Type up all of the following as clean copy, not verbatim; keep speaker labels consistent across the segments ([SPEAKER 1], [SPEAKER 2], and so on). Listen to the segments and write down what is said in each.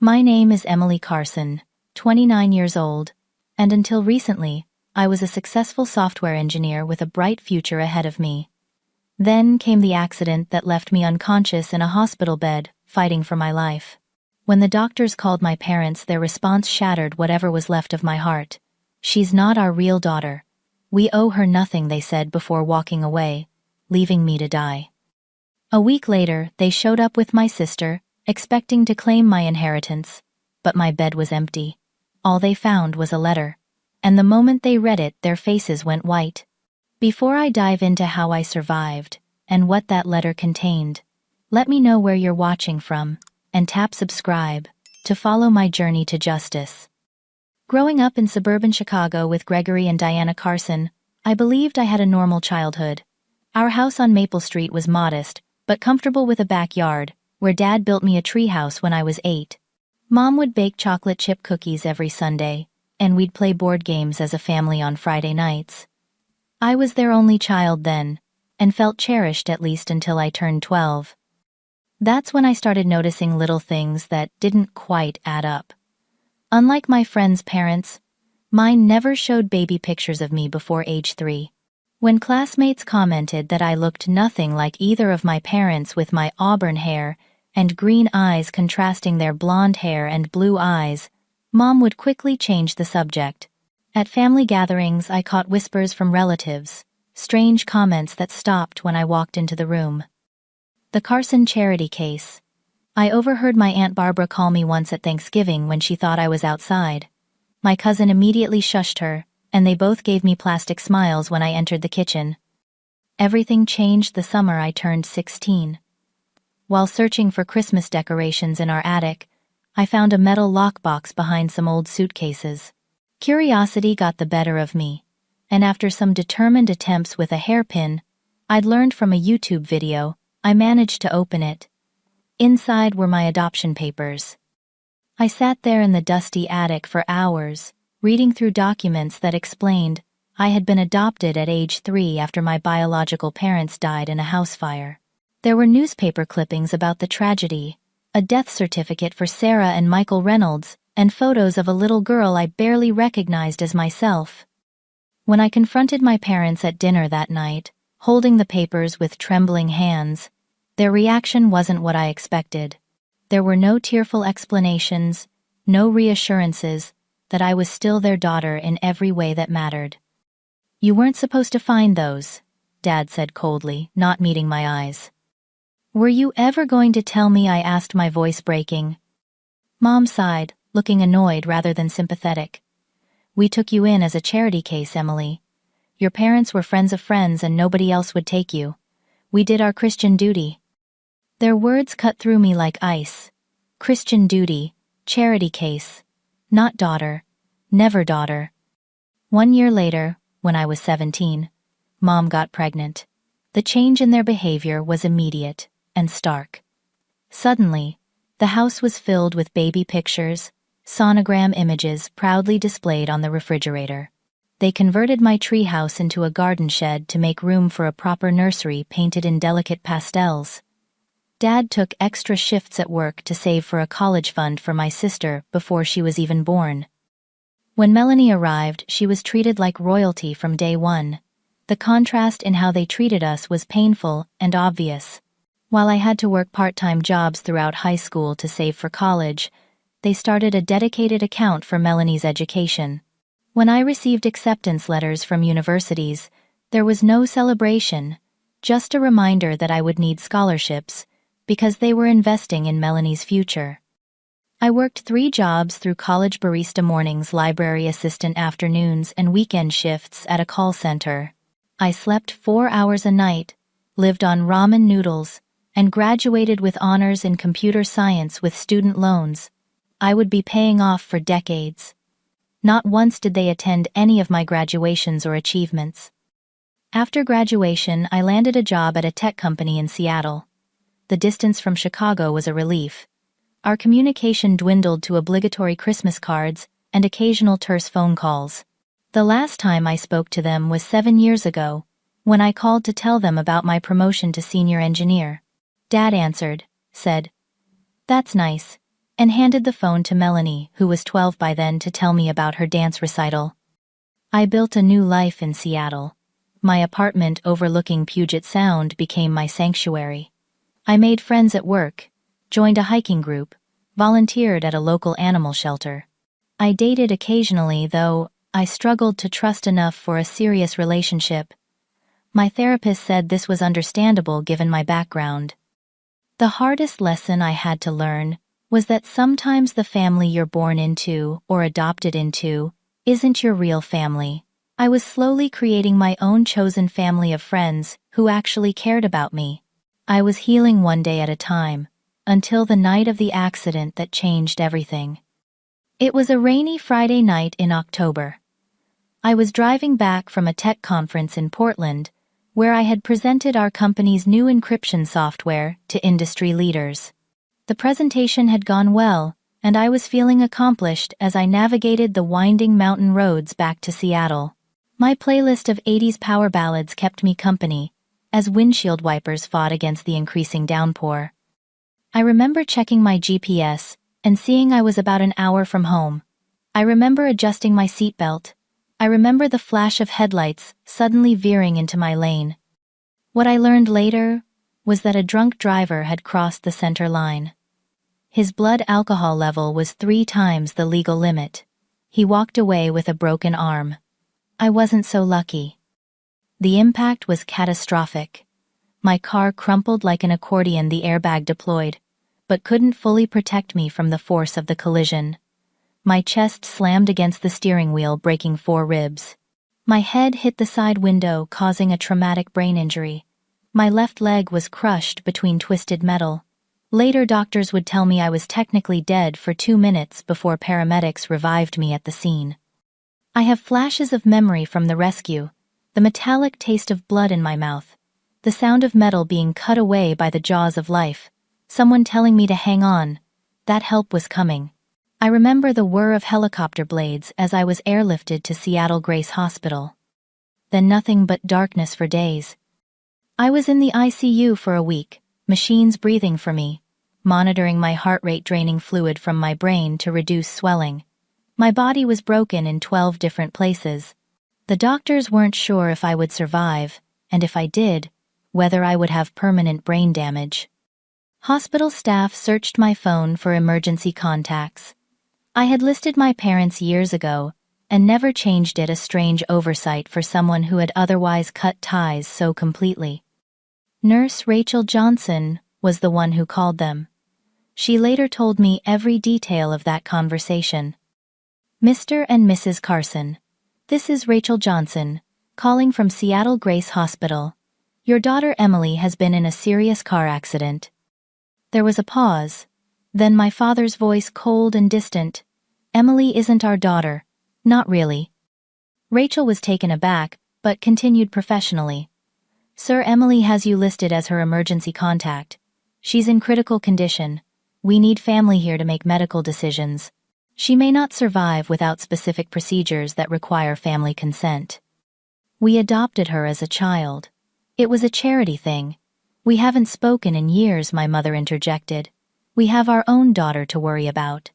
[SPEAKER 1] My name is Emily Carson, 29 years old, and until recently, I was a successful software engineer with a bright future ahead of me. Then came the accident that left me unconscious in a hospital bed, fighting for my life. When the doctors called my parents, their response shattered whatever was left of my heart. "She's not our real daughter. We owe her nothing," they said before walking away, leaving me to die. A week later, they showed up with my sister, expecting to claim my inheritance, but my bed was empty. All they found was a letter, and the moment they read it, their faces went white. Before I dive into how I survived and what that letter contained, let me know where you're watching from, and tap subscribe to follow my journey to justice. Growing up in suburban Chicago with Gregory and Diana Carson, I believed I had a normal childhood. Our house on Maple Street was modest, but comfortable, with a backyard, where Dad built me a treehouse when I was 8. Mom would bake chocolate chip cookies every Sunday, and we'd play board games as a family on Friday nights. I was their only child then, and felt cherished, at least until I turned 12. That's when I started noticing little things that didn't quite add up. Unlike my friends' parents, mine never showed baby pictures of me before age 3. When classmates commented that I looked nothing like either of my parents, with my auburn hair and green eyes contrasting their blonde hair and blue eyes, Mom would quickly change the subject. At family gatherings, I caught whispers from relatives, strange comments that stopped when I walked into the room. The Carson charity case. I overheard my Aunt Barbara call me once at Thanksgiving when she thought I was outside. My cousin immediately shushed her, and they both gave me plastic smiles when I entered the kitchen. Everything changed the summer I turned 16. While searching for Christmas decorations in our attic, I found a metal lockbox behind some old suitcases. Curiosity got the better of me, and after some determined attempts with a hairpin I'd learned from a YouTube video, I managed to open it. Inside were my adoption papers. I sat there in the dusty attic for hours, reading through documents that explained I had been adopted at age 3 after my biological parents died in a house fire. There were newspaper clippings about the tragedy, a death certificate for Sarah and Michael Reynolds, and photos of a little girl I barely recognized as myself. When I confronted my parents at dinner that night, holding the papers with trembling hands, their reaction wasn't what I expected. There were no tearful explanations, no reassurances that I was still their daughter in every way that mattered. "You weren't supposed to find those," Dad said coldly, not meeting my eyes. "Were you ever going to tell me?" I asked, my voice breaking. Mom sighed, looking annoyed rather than sympathetic. "We took you in as a charity case, Emily. Your parents were friends of friends and nobody else would take you. We did our Christian duty." Their words cut through me like ice. Christian duty, charity case, not daughter, never daughter. 1 year later, when I was 17, Mom got pregnant. The change in their behavior was immediate and stark. Suddenly, the house was filled with baby pictures, sonogram images proudly displayed on the refrigerator. They converted my treehouse into a garden shed to make room for a proper nursery painted in delicate pastels. Dad took extra shifts at work to save for a college fund for my sister before she was even born. When Melanie arrived, she was treated like royalty from day one. The contrast in how they treated us was painful and obvious. While I had to work part-time jobs throughout high school to save for college, they started a dedicated account for Melanie's education. When I received acceptance letters from universities, there was no celebration, just a reminder that I would need scholarships, because they were investing in Melanie's future. I worked 3 jobs through college: barista mornings, library assistant afternoons, and weekend shifts at a call center. I slept 4 hours a night, lived on ramen noodles, and graduated with honors in computer science with student loans I would be paying off for decades. Not once did they attend any of my graduations or achievements. After graduation, I landed a job at a tech company in Seattle. The distance from Chicago was a relief. Our communication dwindled to obligatory Christmas cards and occasional terse phone calls. The last time I spoke to them was 7 years ago, when I called to tell them about my promotion to senior engineer. Dad answered, said, "That's nice. and handed the phone to Melanie, who was 12 by then, to tell me about her dance recital. I built a new life in Seattle. My apartment overlooking Puget Sound became my sanctuary. I made friends at work, joined a hiking group, volunteered at a local animal shelter. I dated occasionally, though I struggled to trust enough for a serious relationship. My therapist said this was understandable given my background. The hardest lesson I had to learn was that sometimes the family you're born into or adopted into isn't your real family. I was slowly creating my own chosen family of friends who actually cared about me. I was healing one day at a time, until the night of the accident that changed everything. It was a rainy Friday night in October. I was driving back from a tech conference in Portland, where I had presented our company's new encryption software to industry leaders. The presentation had gone well, and I was feeling accomplished as I navigated the winding mountain roads back to Seattle. My playlist of 80s power ballads kept me company, as windshield wipers fought against the increasing downpour. I remember checking my GPS and seeing I was about an hour from home. I remember adjusting my seatbelt. I remember the flash of headlights suddenly veering into my lane. What I learned later was that a drunk driver had crossed the center line. His blood alcohol level was 3 times the legal limit. He walked away with a broken arm. I wasn't so lucky. The impact was catastrophic. My car crumpled like an accordion, the airbag deployed, but couldn't fully protect me from the force of the collision. My chest slammed against the steering wheel, breaking 4 ribs. My head hit the side window, causing a traumatic brain injury. My left leg was crushed between twisted metal. Later, doctors would tell me I was technically dead for 2 minutes before paramedics revived me at the scene. I have flashes of memory from the rescue, the metallic taste of blood in my mouth, the sound of metal being cut away by the jaws of life, someone telling me to hang on, that help was coming. I remember the whir of helicopter blades as I was airlifted to Seattle Grace Hospital. Then nothing but darkness for days. I was in the ICU for a week, machines breathing for me, monitoring my heart rate, draining fluid from my brain to reduce swelling. My body was broken in 12 different places. The doctors weren't sure if I would survive, and if I did, whether I would have permanent brain damage. Hospital staff searched my phone for emergency contacts. I had listed my parents years ago and never changed it, a strange oversight for someone who had otherwise cut ties so completely. Nurse Rachel Johnson was the one who called them. She later told me every detail of that conversation. Mr. and Mrs. Carson, this is Rachel Johnson, calling from Seattle Grace Hospital. Your daughter Emily has been in a serious car accident. There was a pause. Then my father's voice, cold and distant. Emily isn't our daughter. Not really. Rachel was taken aback, but continued professionally. Sir, Emily has you listed as her emergency contact. She's in critical condition. We need family here to make medical decisions. She may not survive without specific procedures that require family consent. We adopted her as a child. It was a charity thing. We haven't spoken in years, my mother interjected. We have our own daughter to worry about.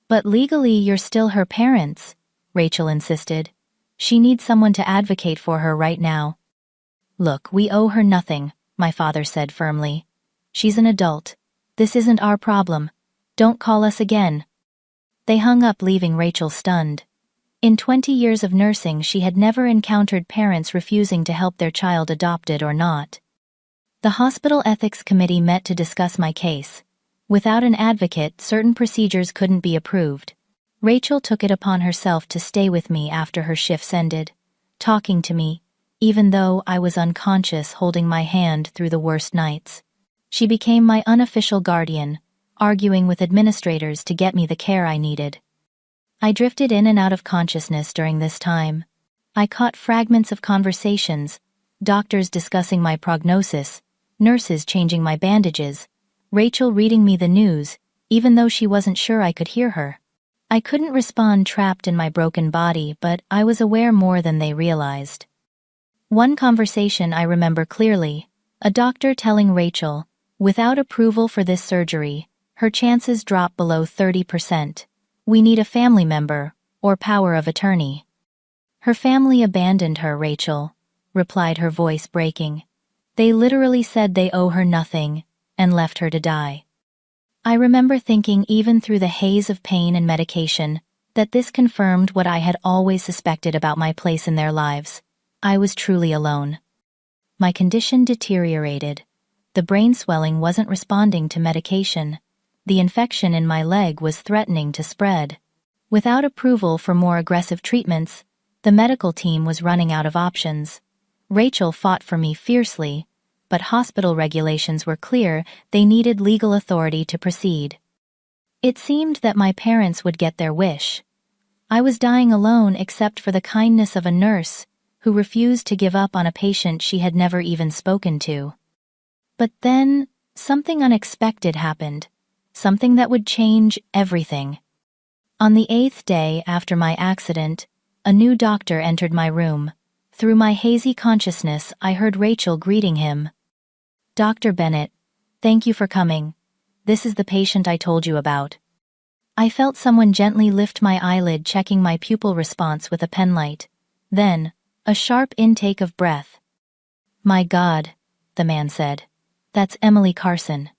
[SPEAKER 1] But legally you're still her parents, Rachel insisted. She needs someone to advocate for her right now. Look, we owe her nothing, my father said firmly. She's an adult. This isn't our problem. Don't call us again. They hung up, leaving Rachel stunned. In 20 years of nursing, she had never encountered parents refusing to help their child, adopted or not. The hospital ethics committee met to discuss my case. Without an advocate, certain procedures couldn't be approved. Rachel took it upon herself to stay with me after her shifts ended, talking to me, even though I was unconscious, holding my hand through the worst nights. She became my unofficial guardian, arguing with administrators to get me the care I needed. I drifted in and out of consciousness during this time. I caught fragments of conversations, doctors discussing my prognosis, nurses changing my bandages, Rachel reading me the news, even though she wasn't sure I could hear her. I couldn't respond, trapped in my broken body, but I was aware more than they realized. One conversation I remember clearly, a doctor telling Rachel, without approval for this surgery, Her chances drop below 30%. We need a family member, or power of attorney. Her family abandoned her, Rachel, replied her voice breaking. They literally said they owe her nothing, and left her to die. I remember thinking, even through the haze of pain and medication, that this confirmed what I had always suspected about my place in their lives. I was truly alone. My condition deteriorated. The brain swelling wasn't responding to medication. The infection in my leg was threatening to spread. Without approval for more aggressive treatments, the medical team was running out of options. Rachel fought for me fiercely, but hospital regulations were clear. They needed legal authority to proceed. It seemed that my parents would get their wish. I was dying alone except for the kindness of a nurse who refused to give up on a patient she had never even spoken to. But then, something unexpected happened, something that would change everything. On the 8th day after my accident, a new doctor entered my room. Through my hazy consciousness, I heard Rachel greeting him. "Dr. Bennett, thank you for coming. This is the patient I told you about." I felt someone gently lift my eyelid, checking my pupil response with a penlight. Then, a sharp intake of breath. "My God," the man said. "That's Emily Carson."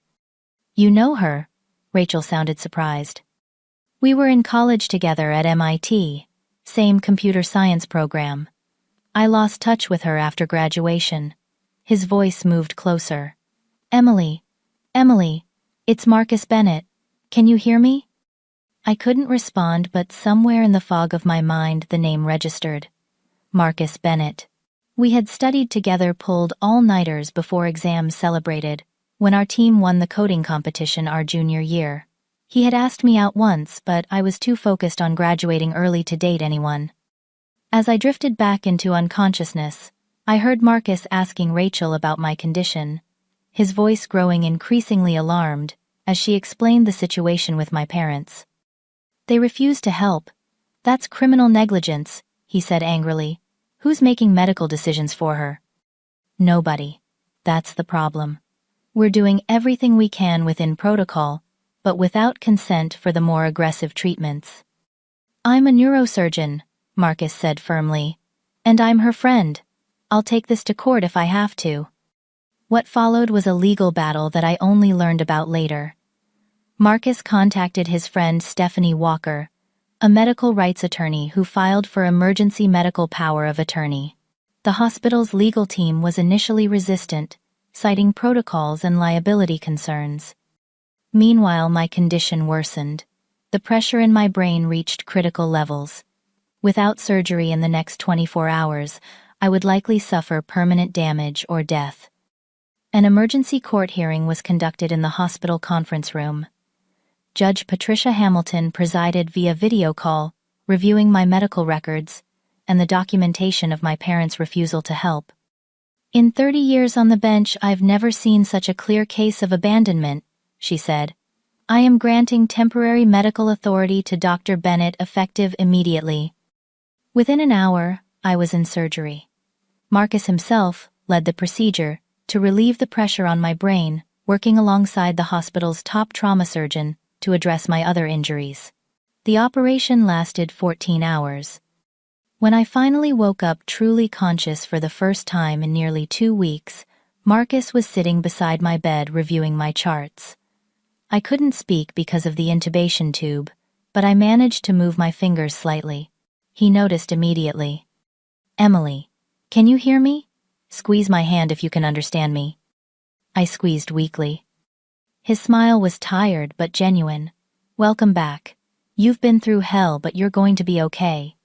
[SPEAKER 1] "You know her?" Rachel sounded surprised. "We were in college together at MIT, same computer science program. I lost touch with her after graduation." His voice moved closer. Emily, it's Marcus Bennett. Can you hear me?" I couldn't respond, but somewhere in the fog of my mind the name registered. Marcus Bennett. We had studied together, pulled all-nighters before exams celebrated, when our team won the coding competition our junior year. He had asked me out once, but I was too focused on graduating early to date anyone. As I drifted back into unconsciousness, I heard Marcus asking Rachel about my condition, his voice growing increasingly alarmed as she explained the situation with my parents. "They refused to help. That's criminal negligence," he said angrily. "Who's making medical decisions for her?" "Nobody. That's the problem. We're doing everything we can within protocol, but without consent for the more aggressive treatments." "I'm a neurosurgeon," Marcus said firmly. "And I'm her friend. I'll take this to court if I have to." What followed was a legal battle that I only learned about later. Marcus contacted his friend Stephanie Walker, a medical rights attorney who filed for emergency medical power of attorney. The hospital's legal team was initially resistant, citing protocols and liability concerns. Meanwhile, my condition worsened. The pressure in my brain reached critical levels. Without surgery in the next 24 hours, I would likely suffer permanent damage or death. An emergency court hearing was conducted in the hospital conference room. Judge Patricia Hamilton presided via video call, reviewing my medical records and the documentation of my parents' refusal to help. "In 30 years on the bench, I've never seen such a clear case of abandonment," she said. "I am granting temporary medical authority to Dr. Bennett effective immediately." Within an hour, I was in surgery. Marcus himself led the procedure to relieve the pressure on my brain, working alongside the hospital's top trauma surgeon to address my other injuries. The operation lasted 14 hours. When I finally woke up truly conscious for the first time in nearly 2 weeks, Marcus was sitting beside my bed reviewing my charts. I couldn't speak because of the intubation tube, but I managed to move my fingers slightly. He noticed immediately. "Emily, can you hear me? Squeeze my hand if you can understand me." I squeezed weakly. His smile was tired but genuine. "Welcome back. You've been through hell, but you're going to be okay."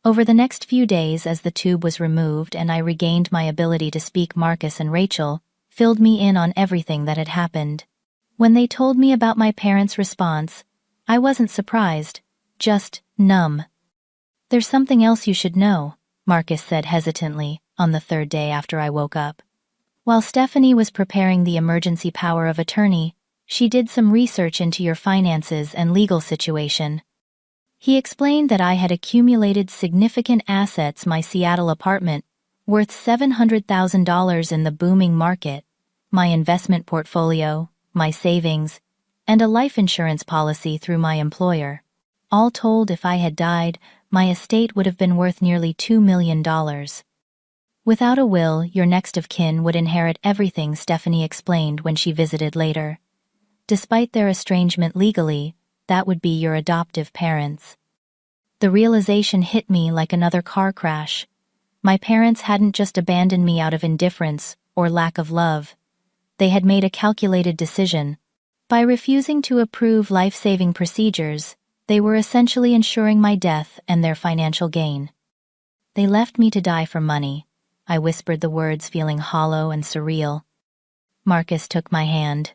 [SPEAKER 1] Over the next few days, as the tube was removed and I regained my ability to speak, Marcus and Rachel filled me in on everything that had happened. When they told me about my parents' response, I wasn't surprised, just numb. "There's something else you should know," Marcus said hesitantly on the 3rd day after I woke up. "While Stephanie was preparing the emergency power of attorney, she did some research into your finances and legal situation." He explained that I had accumulated significant assets, my Seattle apartment, worth $700,000 in the booming market, my investment portfolio, my savings, and a life insurance policy through my employer. All told, if I had died, my estate would have been worth nearly $2 million. Without a will, your next of kin would inherit everything, Stephanie explained when she visited later. Despite their estrangement legally, that would be your adoptive parents. The realization hit me like another car crash. My parents hadn't just abandoned me out of indifference or lack of love. They had made a calculated decision. By refusing to approve life-saving procedures, they were essentially ensuring my death and their financial gain. They left me to die for money. I whispered the words, feeling hollow and surreal. Marcus took my hand.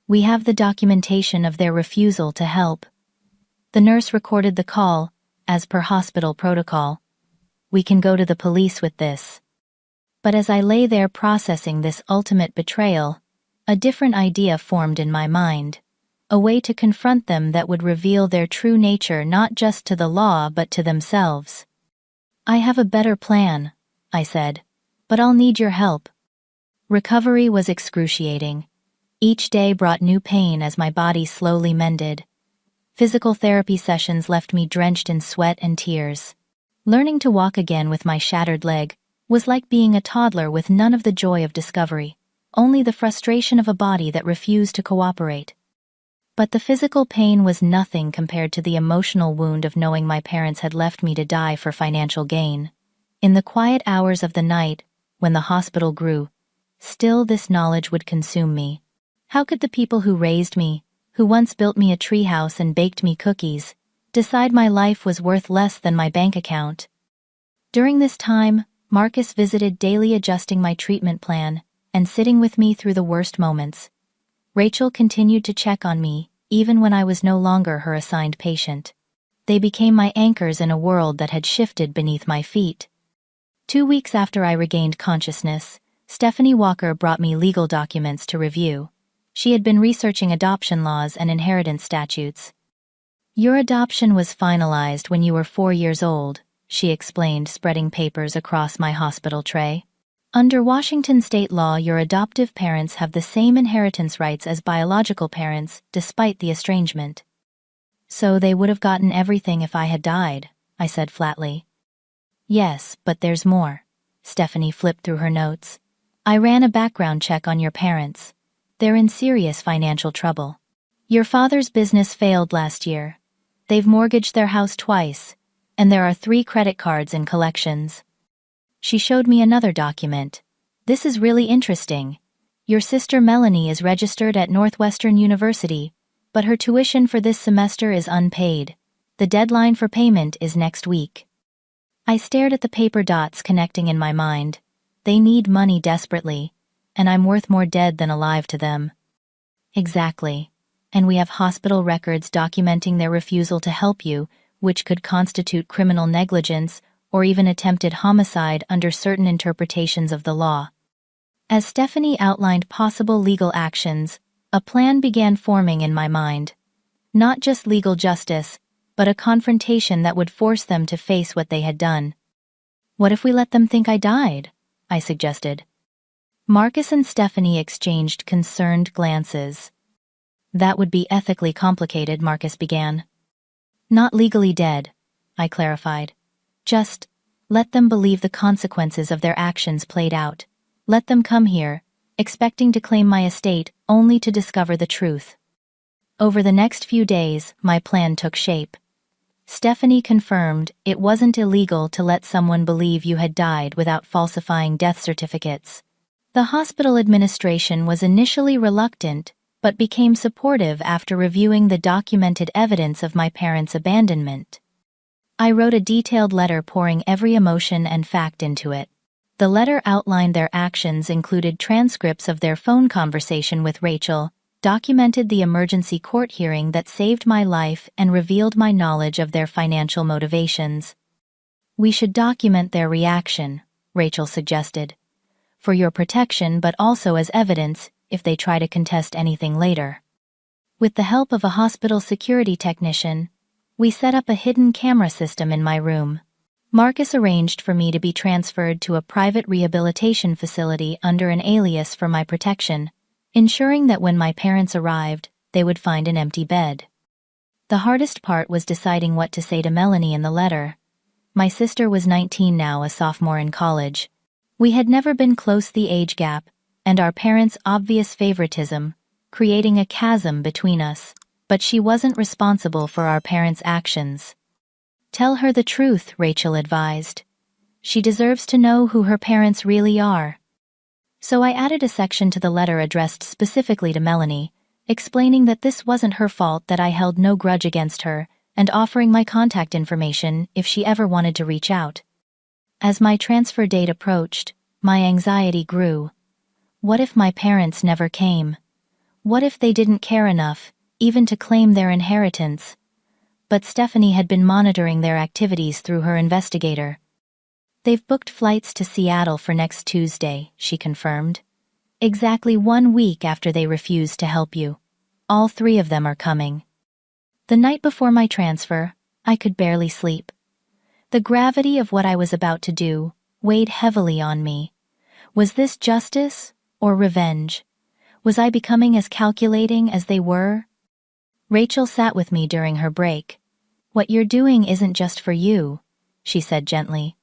[SPEAKER 1] We have the documentation of their refusal to help. The nurse recorded the call, as per hospital protocol. We can go to the police with this. But as I lay there processing this ultimate betrayal, a different idea formed in my mind. A way to confront them that would reveal their true nature not just to the law but to themselves. I have a better plan, I said, but I'll need your help. Recovery was excruciating. Each day brought new pain as my body slowly mended. Physical therapy sessions left me drenched in sweat and tears. Learning to walk again with my shattered leg was like being a toddler with none of the joy of discovery, only the frustration of a body that refused to cooperate. But the physical pain was nothing compared to the emotional wound of knowing my parents had left me to die for financial gain. In the quiet hours of the night, when the hospital grew, still this knowledge would consume me. How could the people who raised me, who once built me a treehouse and baked me cookies, decide my life was worth less than my bank account? During this time, Marcus visited daily, adjusting my treatment plan and sitting with me through the worst moments. Rachel continued to check on me, even when I was no longer her assigned patient. They became my anchors in a world that had shifted beneath my feet. 2 weeks after I regained consciousness, Stephanie Walker brought me legal documents to review. She had been researching adoption laws and inheritance statutes. Your adoption was finalized when you were 4 years old, she explained, spreading papers across my hospital tray. Under Washington state law, your adoptive parents have the same inheritance rights as biological parents, despite the estrangement. So they would have gotten everything if I had died, I said flatly. Yes, but there's more. Stephanie flipped through her notes. I ran a background check on your parents. They're in serious financial trouble. Your father's business failed last year. They've mortgaged their house twice, and there are 3 credit cards in collections. She showed me another document. This is really interesting. Your sister Melanie is registered at Northwestern University, but her tuition for this semester is unpaid. The deadline for payment is next week. I stared at the paper dots connecting in my mind. They need money desperately, and I'm worth more dead than alive to them. Exactly. And we have hospital records documenting their refusal to help you, which could constitute criminal negligence or even attempted homicide under certain interpretations of the law. As Stephanie outlined possible legal actions, a plan began forming in my mind. Not just legal justice, but a confrontation that would force them to face what they had done. What if we let them think I died? I suggested. Marcus and Stephanie exchanged concerned glances. That would be ethically complicated, Marcus began. Not legally dead, I clarified. Just let them believe the consequences of their actions played out. Let them come here, expecting to claim my estate only to discover the truth. Over the next few days, my plan took shape. Stephanie confirmed it wasn't illegal to let someone believe you had died without falsifying death certificates. The hospital administration was initially reluctant, but became supportive after reviewing the documented evidence of my parents' abandonment. I wrote a detailed letter pouring every emotion and fact into it. The letter outlined their actions, included transcripts of their phone conversation with Rachel, documented the emergency court hearing that saved my life, and revealed my knowledge of their financial motivations. We should document their reaction, Rachel suggested. For your protection, but also as evidence if they try to contest anything later. With the help of a hospital security technician, we set up a hidden camera system in my room. Marcus arranged for me to be transferred to a private rehabilitation facility under an alias for my protection, ensuring that when my parents arrived, they would find an empty bed. The hardest part was deciding what to say to Melanie in the letter. My sister was 19 now, a sophomore in college. We had never been close, the age gap, and our parents' obvious favoritism, creating a chasm between us. But she wasn't responsible for our parents' actions. Tell her the truth, Rachel advised. She deserves to know who her parents really are. So I added a section to the letter addressed specifically to Melanie, explaining that this wasn't her fault, that I held no grudge against her, and offering my contact information if she ever wanted to reach out. As my transfer date approached, my anxiety grew. What if my parents never came? What if they didn't care enough, even to claim their inheritance? But Stephanie had been monitoring their activities through her investigator. They've booked flights to Seattle for next Tuesday, she confirmed. Exactly 1 week after they refused to help you. All 3 of them are coming. The night before my transfer, I could barely sleep. The gravity of what I was about to do weighed heavily on me. Was this justice or revenge? Was I becoming as calculating as they were? Rachel sat with me during her break. What you're doing isn't just for you, she said gently.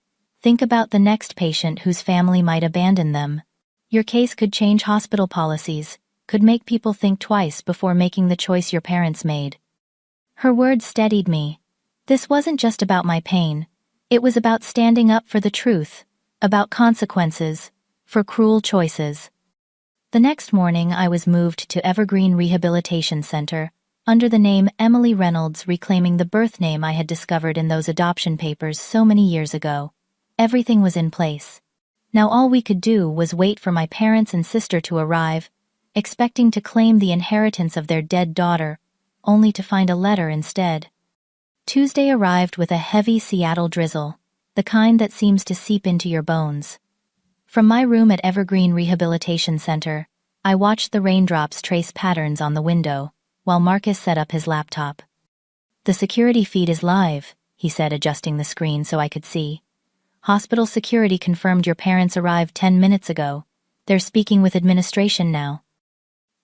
[SPEAKER 1] Think about the next patient whose family might abandon them. Your case could change hospital policies, could make people think twice before making the choice your parents made. Her words steadied me. This wasn't just about my pain. It was about standing up for the truth, about consequences, for cruel choices. The next morning I was moved to Evergreen Rehabilitation Center, under the name Emily Reynolds, reclaiming the birth name I had discovered in those adoption papers so many years ago. Everything was in place. Now all we could do was wait for my parents and sister to arrive, expecting to claim the inheritance of their dead daughter, only to find a letter instead. Tuesday arrived with a heavy Seattle drizzle, the kind that seems to seep into your bones. From my room at Evergreen Rehabilitation Center, I watched the raindrops trace patterns on the window, while Marcus set up his laptop. The security feed is live, he said, adjusting the screen so I could see. Hospital security confirmed your parents arrived 10 minutes ago. They're speaking with administration now.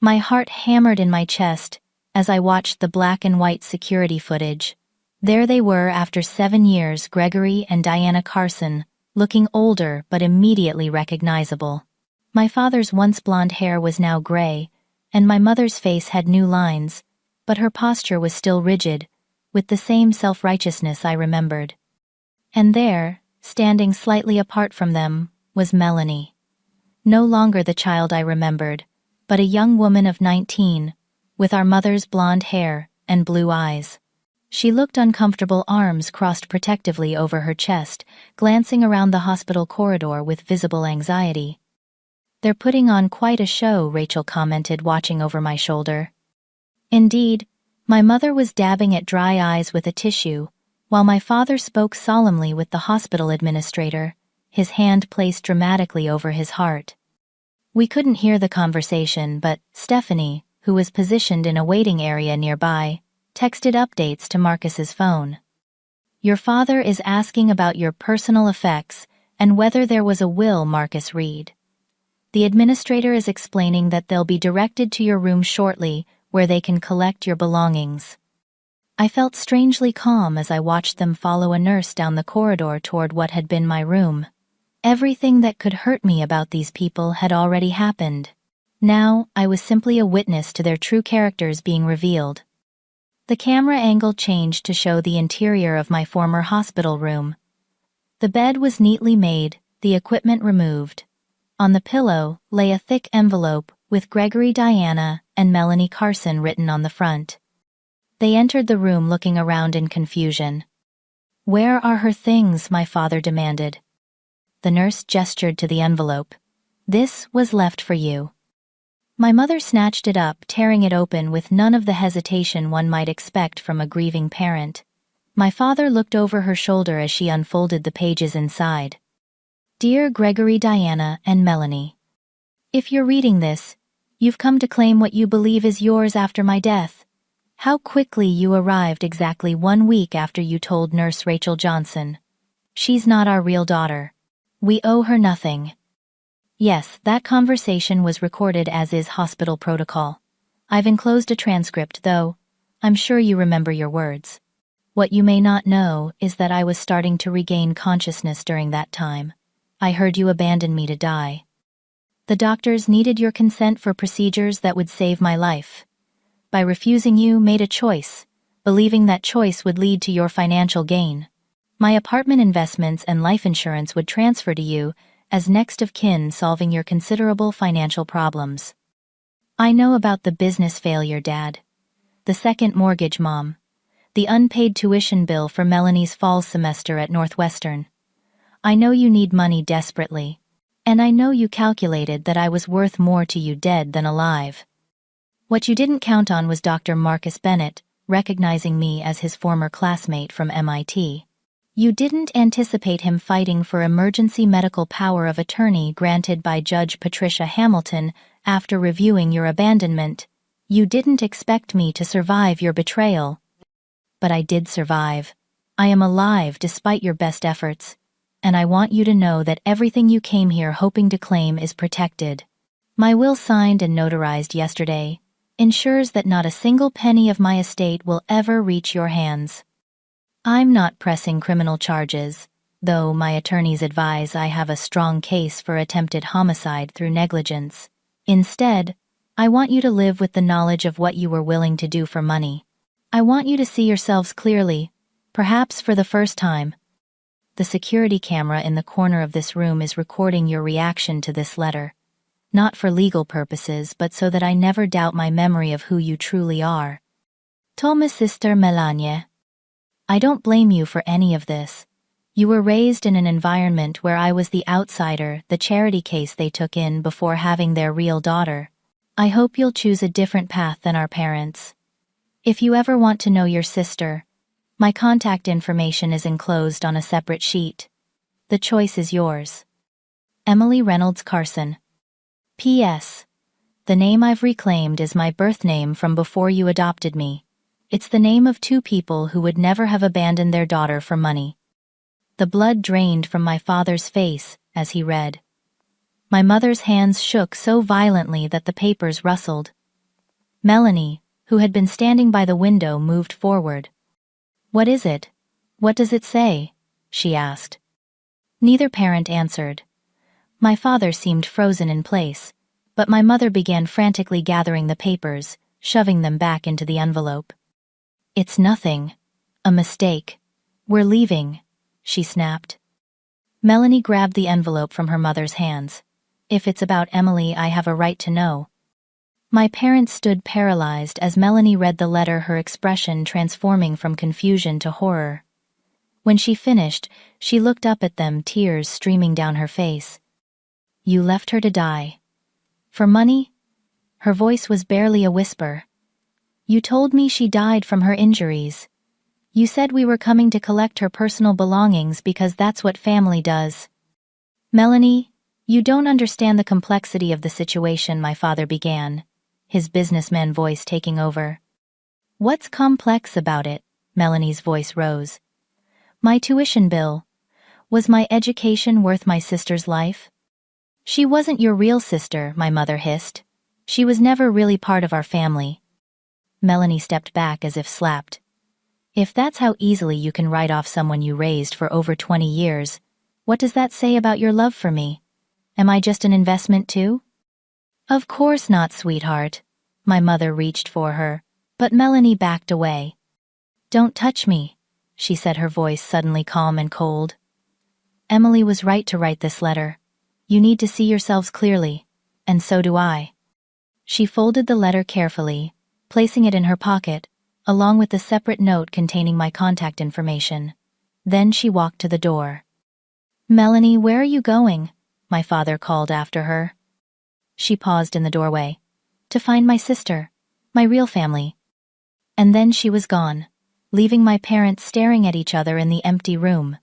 [SPEAKER 1] My heart hammered in my chest as I watched the black and white security footage. There they were after 7 years, Gregory and Diana Carson, looking older but immediately recognizable. My father's once blonde hair was now gray, and my mother's face had new lines, but her posture was still rigid, with the same self-righteousness I remembered. And there, standing slightly apart from them, was Melanie. No longer the child I remembered, but a young woman of 19, with our mother's blonde hair and blue eyes. She looked uncomfortable, arms crossed protectively over her chest, glancing around the hospital corridor with visible anxiety. They're putting on quite a show, Rachel commented, watching over my shoulder. Indeed, my mother was dabbing at dry eyes with a tissue, while my father spoke solemnly with the hospital administrator, his hand placed dramatically over his heart. We couldn't hear the conversation, but Stephanie, who was positioned in a waiting area nearby, texted updates to Marcus's phone. Your father is asking about your personal effects and whether there was a will, Marcus read. The administrator is explaining that they'll be directed to your room shortly, where they can collect your belongings. I felt strangely calm as I watched them follow a nurse down the corridor toward what had been my room. Everything that could hurt me about these people had already happened. Now, I was simply a witness to their true characters being revealed. The camera angle changed to show the interior of my former hospital room. The bed was neatly made, the equipment removed. On the pillow lay a thick envelope with Gregory, Diana, and Melanie Carson written on the front. They entered the room looking around in confusion. Where are her things? My father demanded. The nurse gestured to the envelope. This was left for you. My mother snatched it up, tearing it open with none of the hesitation one might expect from a grieving parent. My father looked over her shoulder as she unfolded the pages inside. Dear Gregory, Diana, and Melanie, if you're reading this, you've come to claim what you believe is yours after my death. How quickly you arrived, exactly 1 week after you told Nurse Rachel Johnson. She's not our real daughter. We owe her nothing. Yes, that conversation was recorded as is hospital protocol. I've enclosed a transcript, though. I'm sure you remember your words. What you may not know is that I was starting to regain consciousness during that time. I heard you abandon me to die. The doctors needed your consent for procedures that would save my life. By refusing, you made a choice, believing that choice would lead to your financial gain. My apartment investments and life insurance would transfer to you as next of kin, solving your considerable financial problems. I know about the business failure, Dad. The second mortgage, Mom. The unpaid tuition bill for Melanie's fall semester at Northwestern. I know you need money desperately. And I know you calculated that I was worth more to you dead than alive. What you didn't count on was Dr. Marcus Bennett recognizing me as his former classmate from MIT. You didn't anticipate him fighting for emergency medical power of attorney granted by Judge Patricia Hamilton after reviewing your abandonment. You didn't expect me to survive your betrayal. But I did survive. I am alive despite your best efforts. And I want you to know that everything you came here hoping to claim is protected. My will, signed and notarized yesterday, ensures that not a single penny of my estate will ever reach your hands. I'm not pressing criminal charges, though my attorneys advise I have a strong case for attempted homicide through negligence. Instead, I want you to live with the knowledge of what you were willing to do for money. I want you to see yourselves clearly, perhaps for the first time. The security camera in the corner of this room is recording your reaction to this letter. Not for legal purposes, but so that I never doubt my memory of who you truly are. To my sister Melanie. I don't blame you for any of this. You were raised in an environment where I was the outsider, the charity case they took in before having their real daughter. I hope you'll choose a different path than our parents. If you ever want to know your sister, my contact information is enclosed on a separate sheet. The choice is yours. Emily Reynolds Carson. P.S. The name I've reclaimed is my birth name from before you adopted me. It's the name of two people who would never have abandoned their daughter for money. The blood drained from my father's face as he read. My mother's hands shook so violently that the papers rustled. Melanie, who had been standing by the window, moved forward. "What is it? What does it say?" she asked. Neither parent answered. My father seemed frozen in place, but my mother began frantically gathering the papers, shoving them back into the envelope. "It's nothing. A mistake. We're leaving," she snapped. Melanie grabbed the envelope from her mother's hands. "If it's about Emily, I have a right to know." My parents stood paralyzed as Melanie read the letter, her expression transforming from confusion to horror. When she finished, she looked up at them, tears streaming down her face. "You left her to die. For money?" Her voice was barely a whisper. "You told me she died from her injuries. You said we were coming to collect her personal belongings because that's what family does." "Melanie, you don't understand the complexity of the situation," my father began, his businessman voice taking over. "What's complex about it?" Melanie's voice rose. "My tuition bill. Was my education worth my sister's life?" "She wasn't your real sister," my mother hissed. "She was never really part of our family." Melanie stepped back as if slapped. "If that's how easily you can write off someone you raised for over 20 years, what does that say about your love for me? Am I just an investment too?" "Of course not, sweetheart." My mother reached for her, but Melanie backed away. "Don't touch me," she said, her voice suddenly calm and cold. "Emily was right to write this letter. You need to see yourselves clearly, and so do I." She folded the letter carefully, placing it in her pocket, along with the separate note containing my contact information. Then she walked to the door. "Melanie, where are you going?" my father called after her. She paused in the doorway. "To find my sister, my real family." And then she was gone, leaving my parents staring at each other in the empty room,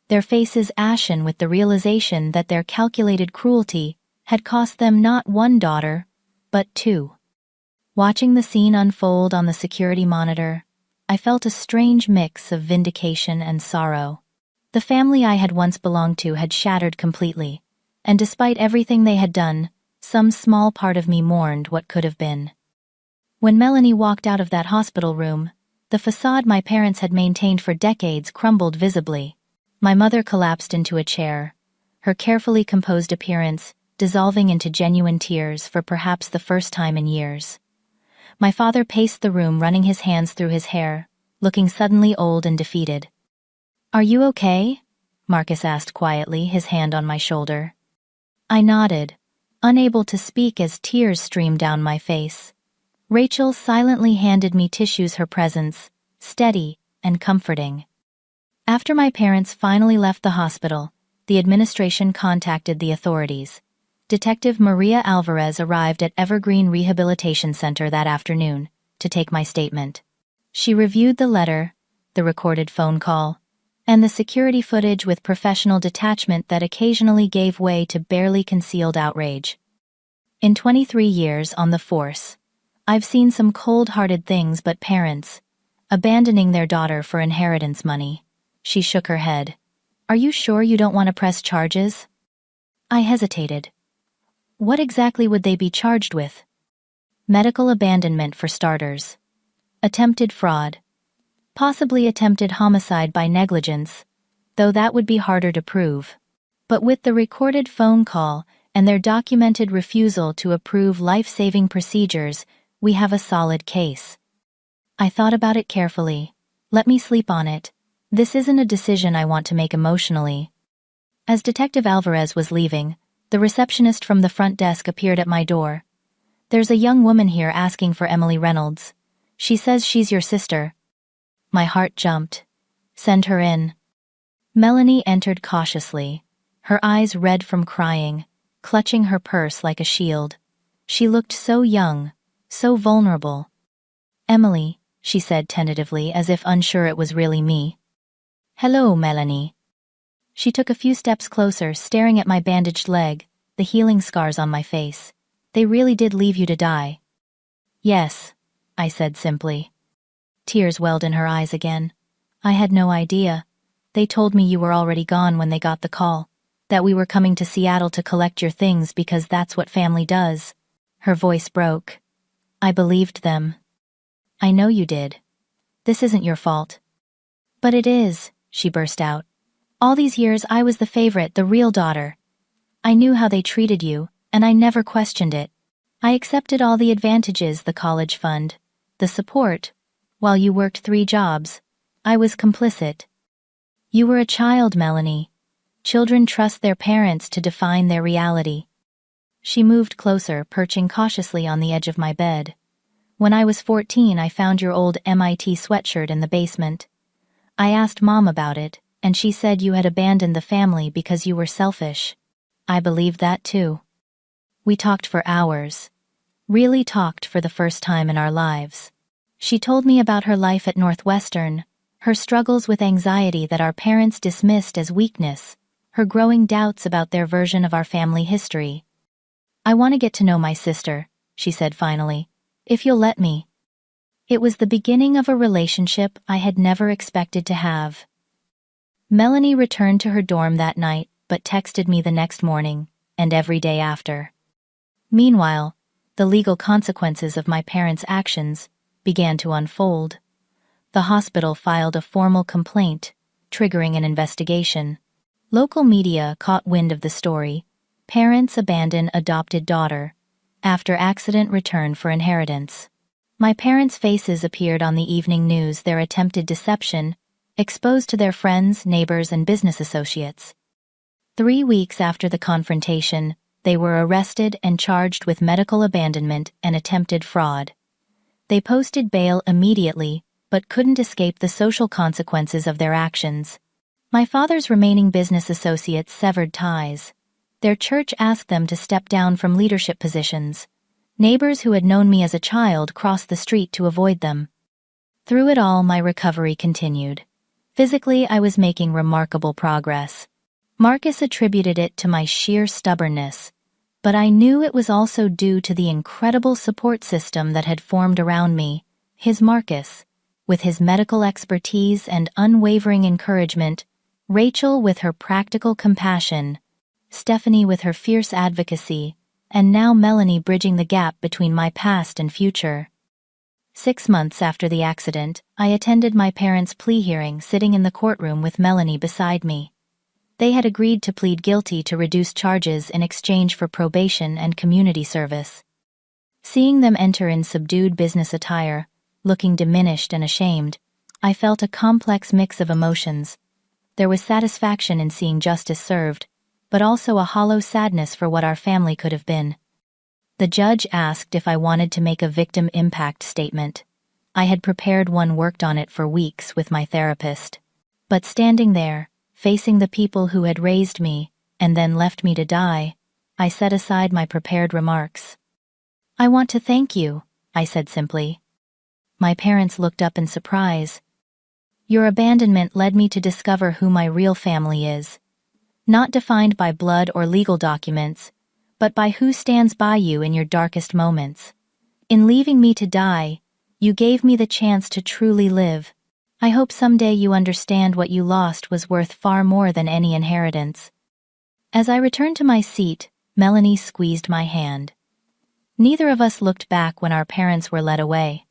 [SPEAKER 1] their faces ashen with the realization that their calculated cruelty had cost them not one daughter, but two. Watching the scene unfold on the security monitor, I felt a strange mix of vindication and sorrow. The family I had once belonged to had shattered completely, and despite everything they had done, some small part of me mourned what could have been. When Melanie walked out of that hospital room, the facade my parents had maintained for decades crumbled visibly. My mother collapsed into a chair, her carefully composed appearance dissolving into genuine tears for perhaps the first time in years. My father paced the room, running his hands through his hair, looking suddenly old and defeated. "Are you okay?" Marcus asked quietly, his hand on my shoulder. I nodded, unable to speak as tears streamed down my face. Rachel silently handed me tissues, her presence steady and comforting. After my parents finally left the hospital, the administration contacted the authorities. Detective Maria Alvarez arrived at Evergreen Rehabilitation Center that afternoon to take my statement. She reviewed the letter, the recorded phone call, and the security footage with professional detachment that occasionally gave way to barely concealed outrage. In 23 years on the force, I've seen some cold-hearted things, but parents abandoning their daughter for inheritance money. She shook her head. "Are you sure you don't want to press charges?" I hesitated. What exactly would they be charged with? Medical abandonment for starters. Attempted fraud. Possibly attempted homicide by negligence, though that would be harder to prove. But with the recorded phone call and their documented refusal to approve life-saving procedures, we have a solid case. I thought about it carefully. Let me sleep on it. This isn't a decision I want to make emotionally. As Detective Alvarez was leaving, the receptionist from the front desk appeared at my door. "There's a young woman here asking for Emily Reynolds. She says she's your sister." My heart jumped. "Send her in." Melanie entered cautiously, her eyes red from crying, clutching her purse like a shield. She looked so young, so vulnerable. "Emily," she said tentatively, as if unsure it was really me. "Hello, Melanie." She took a few steps closer, staring at my bandaged leg, the healing scars on my face. "They really did leave you to die?" "Yes," I said simply. Tears welled in her eyes again. "I had no idea. They told me you were already gone when they got the call, that we were coming to Seattle to collect your things because that's what family does." Her voice broke. "I believed them." "I know you did. This isn't your fault." "But it is," she burst out. "All these years I was the favorite, the real daughter. I knew how they treated you, and I never questioned it. I accepted all the advantages, the college fund, the support, while you worked 3 jobs. I was complicit." "You were a child, Melanie. Children trust their parents to define their reality." She moved closer, perching cautiously on the edge of my bed. "When I was 14, I found your old MIT sweatshirt in the basement. I asked Mom about it, and she said you had abandoned the family because you were selfish. I believed that too." We talked for hours. Really talked for the first time in our lives. She told me about her life at Northwestern, her struggles with anxiety that our parents dismissed as weakness, her growing doubts about their version of our family history. "I want to get to know my sister," she said finally, "if you'll let me." It was the beginning of a relationship I had never expected to have. Melanie returned to her dorm that night, but texted me the next morning, and every day after. Meanwhile, the legal consequences of my parents' actions began to unfold. The hospital filed a formal complaint, triggering an investigation. Local media caught wind of the story. "Parents abandon adopted daughter after accident return for inheritance." My parents' faces appeared on the evening news, their attempted deception exposed to their friends, neighbors, and business associates. 3 weeks after the confrontation, they were arrested and charged with medical abandonment and attempted fraud. They posted bail immediately, but couldn't escape the social consequences of their actions. My father's remaining business associates severed ties. Their church asked them to step down from leadership positions. Neighbors who had known me as a child crossed the street to avoid them. Through it all, my recovery continued. Physically, I was making remarkable progress. Marcus attributed it to my sheer stubbornness, but I knew it was also due to the incredible support system that had formed around me. His Marcus, with his medical expertise and unwavering encouragement, Rachel with her practical compassion, Stephanie with her fierce advocacy, and now Melanie bridging the gap between my past and future. 6 months after the accident, I attended my parents' plea hearing, sitting in the courtroom with Melanie beside me. They had agreed to plead guilty to reduced charges in exchange for probation and community service. Seeing them enter in subdued business attire, looking diminished and ashamed, I felt a complex mix of emotions. There was satisfaction in seeing justice served, but also a hollow sadness for what our family could have been. The judge asked if I wanted to make a victim impact statement. I had prepared one, worked on it for weeks with my therapist. But standing there, facing the people who had raised me and then left me to die, I set aside my prepared remarks. "I want to thank you," I said simply. My parents looked up in surprise. "Your abandonment led me to discover who my real family is. Not defined by blood or legal documents, but by who stands by you in your darkest moments. In leaving me to die, you gave me the chance to truly live. I hope someday you understand what you lost was worth far more than any inheritance." As I returned to my seat, Melanie squeezed my hand. Neither of us looked back when our parents were led away.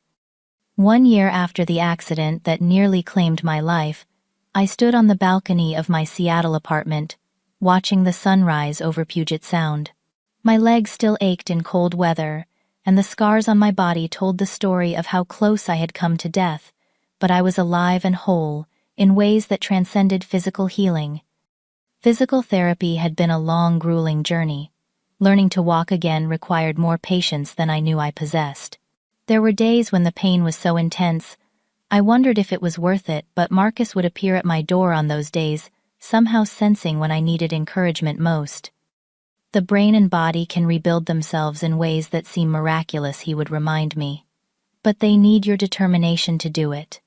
[SPEAKER 1] 1 year after the accident that nearly claimed my life, I stood on the balcony of my Seattle apartment, watching the sunrise over Puget Sound. My legs still ached in cold weather, and the scars on my body told the story of how close I had come to death, but I was alive and whole, in ways that transcended physical healing. Physical therapy had been a long, grueling journey. Learning to walk again required more patience than I knew I possessed. There were days when the pain was so intense, I wondered if it was worth it, but Marcus would appear at my door on those days, somehow sensing when I needed encouragement most. "The brain and body can rebuild themselves in ways that seem miraculous," he would remind me. "But they need your determination to do it."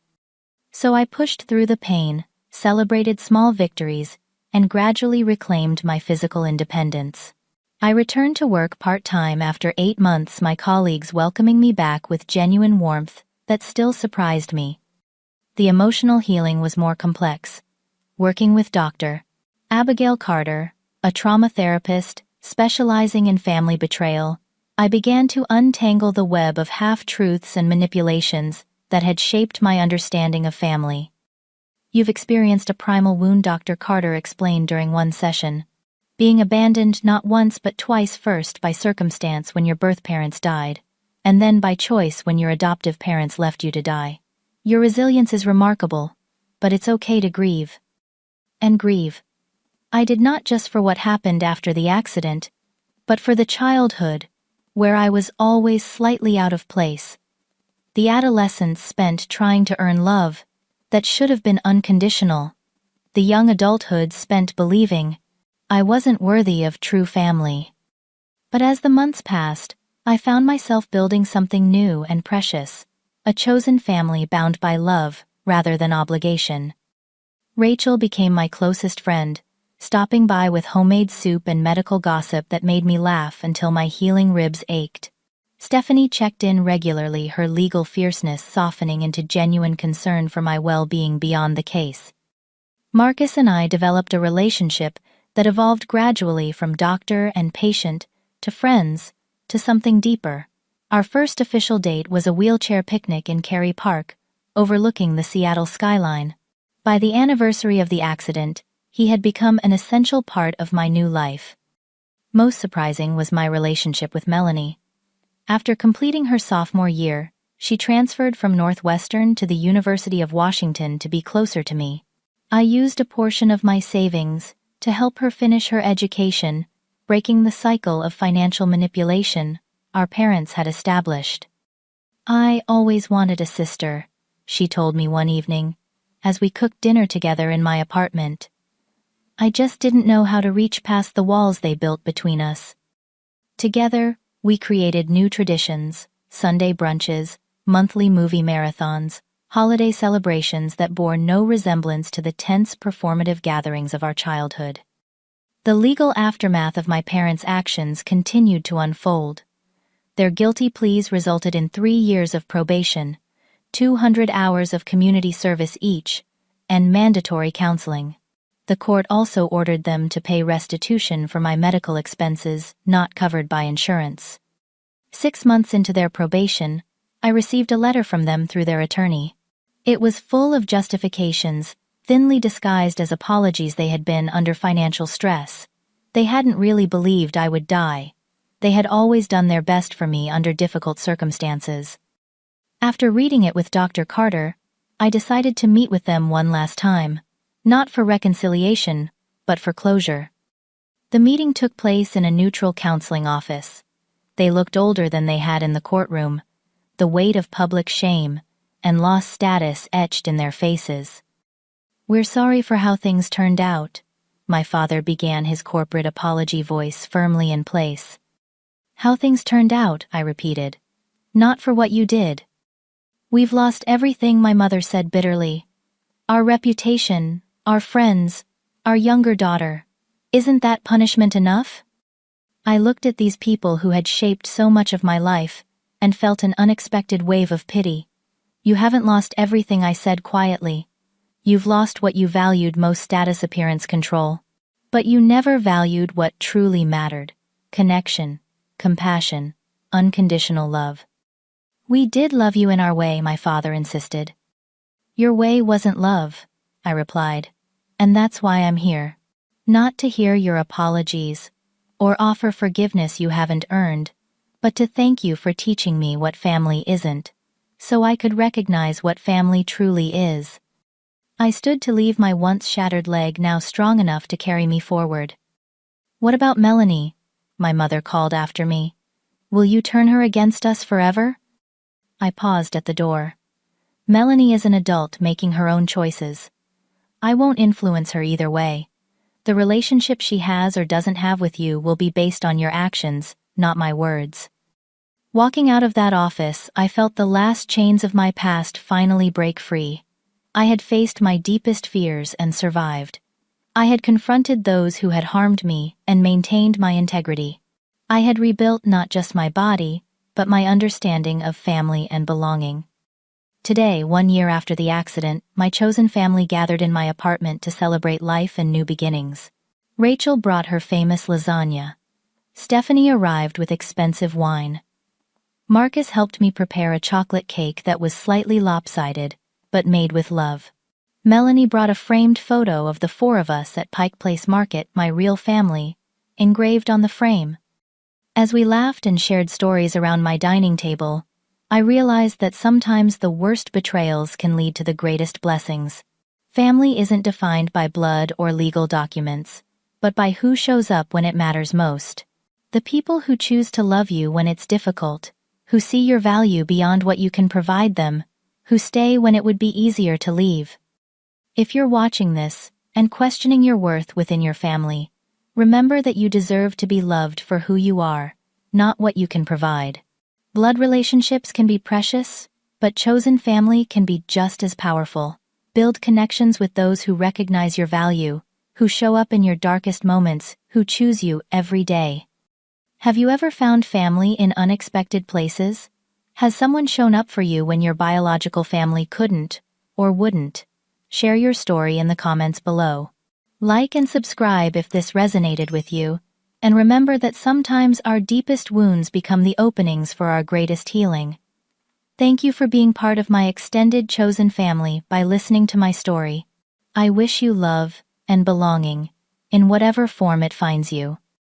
[SPEAKER 1] So I pushed through the pain, celebrated small victories, and gradually reclaimed my physical independence. I returned to work part-time after 8 months, my colleagues welcoming me back with genuine warmth that still surprised me. The emotional healing was more complex. Working with Dr. Abigail Carter, a trauma therapist specializing in family betrayal, I began to untangle the web of half-truths and manipulations that had shaped my understanding of family. "You've experienced a primal wound," Dr. Carter explained during one session. "Being abandoned not once but twice, first by circumstance when your birth parents died, and then by choice when your adoptive parents left you to die. Your resilience is remarkable, but it's okay to grieve." And grieve. I did, not just for what happened after the accident, but for the childhood, where I was always slightly out of place. The adolescence spent trying to earn love that should have been unconditional. The young adulthood spent believing I wasn't worthy of true family. But as the months passed, I found myself building something new and precious, a chosen family bound by love rather than obligation. Rachel became my closest friend, stopping by with homemade soup and medical gossip that made me laugh until my healing ribs ached. Stephanie checked in regularly, her legal fierceness softening into genuine concern for my well-being beyond the case. Marcus and I developed a relationship that evolved gradually from doctor and patient to friends to something deeper. Our first official date was a wheelchair picnic in Cary Park, overlooking the Seattle skyline. By the anniversary of the accident, he had become an essential part of my new life. Most surprising was my relationship with Melanie. After completing her sophomore year, she transferred from Northwestern to the University of Washington to be closer to me. I used a portion of my savings to help her finish her education, breaking the cycle of financial manipulation our parents had established. "I always wanted a sister," she told me one evening, as we cooked dinner together in my apartment. "I just didn't know how to reach past the walls they built between us." Together, we created new traditions, Sunday brunches, monthly movie marathons, holiday celebrations that bore no resemblance to the tense performative gatherings of our childhood. The legal aftermath of my parents' actions continued to unfold. Their guilty pleas resulted in 3 years of probation, 200 hours of community service each, and mandatory counseling. The court also ordered them to pay restitution for my medical expenses not covered by insurance. 6 months into their probation, I received a letter from them through their attorney. It was full of justifications, thinly disguised as apologies. They had been under financial stress. They hadn't really believed I would die. They had always done their best for me under difficult circumstances. After reading it with Dr. Carter, I decided to meet with them one last time, not for reconciliation, but for closure. The meeting took place in a neutral counseling office. They looked older than they had in the courtroom, the weight of public shame and lost status etched in their faces. "We're sorry for how things turned out," my father began, his corporate apology voice firmly in place. "How things turned out," I repeated. "Not for what you did." "We've lost everything," my mother said bitterly. "Our reputation, our friends, our younger daughter. Isn't that punishment enough?" I looked at these people who had shaped so much of my life and felt an unexpected wave of pity. "You haven't lost everything," I said quietly. "You've lost what you valued most: status, appearance, control. But you never valued what truly mattered: connection, compassion, unconditional love." "We did love you in our way," my father insisted. "Your way wasn't love," I replied, "and that's why I'm here. Not to hear your apologies or offer forgiveness you haven't earned, but to thank you for teaching me what family isn't, so I could recognize what family truly is." I stood to leave, my once shattered leg now strong enough to carry me forward. "What about Melanie?" my mother called after me. "Will you turn her against us forever?" I paused at the door. "Melanie is an adult making her own choices. I won't influence her either way. The relationship she has or doesn't have with you will be based on your actions, not my words." Walking out of that office, I felt the last chains of my past finally break free. I had faced my deepest fears and survived. I had confronted those who had harmed me and maintained my integrity. I had rebuilt not just my body, but my understanding of family and belonging. Today, 1 year after the accident, my chosen family gathered in my apartment to celebrate life and new beginnings. Rachel brought her famous lasagna. Stephanie arrived with expensive wine. Marcus helped me prepare a chocolate cake that was slightly lopsided, but made with love. Melanie brought a framed photo of the four of us at Pike Place Market, my real family, engraved on the frame. As we laughed and shared stories around my dining table, I realized that sometimes the worst betrayals can lead to the greatest blessings. Family isn't defined by blood or legal documents, but by who shows up when it matters most. The people who choose to love you when it's difficult, who see your value beyond what you can provide them, who stay when it would be easier to leave. If you're watching this and questioning your worth within your family, remember that you deserve to be loved for who you are, not what you can provide. Blood relationships can be precious, but chosen family can be just as powerful. Build connections with those who recognize your value, who show up in your darkest moments, who choose you every day. Have you ever found family in unexpected places? Has someone shown up for you when your biological family couldn't or wouldn't? Share your story in the comments below. Like and subscribe if this resonated with you, and remember that sometimes our deepest wounds become the openings for our greatest healing. Thank you for being part of my extended chosen family by listening to my story. I wish you love and belonging, in whatever form it finds you.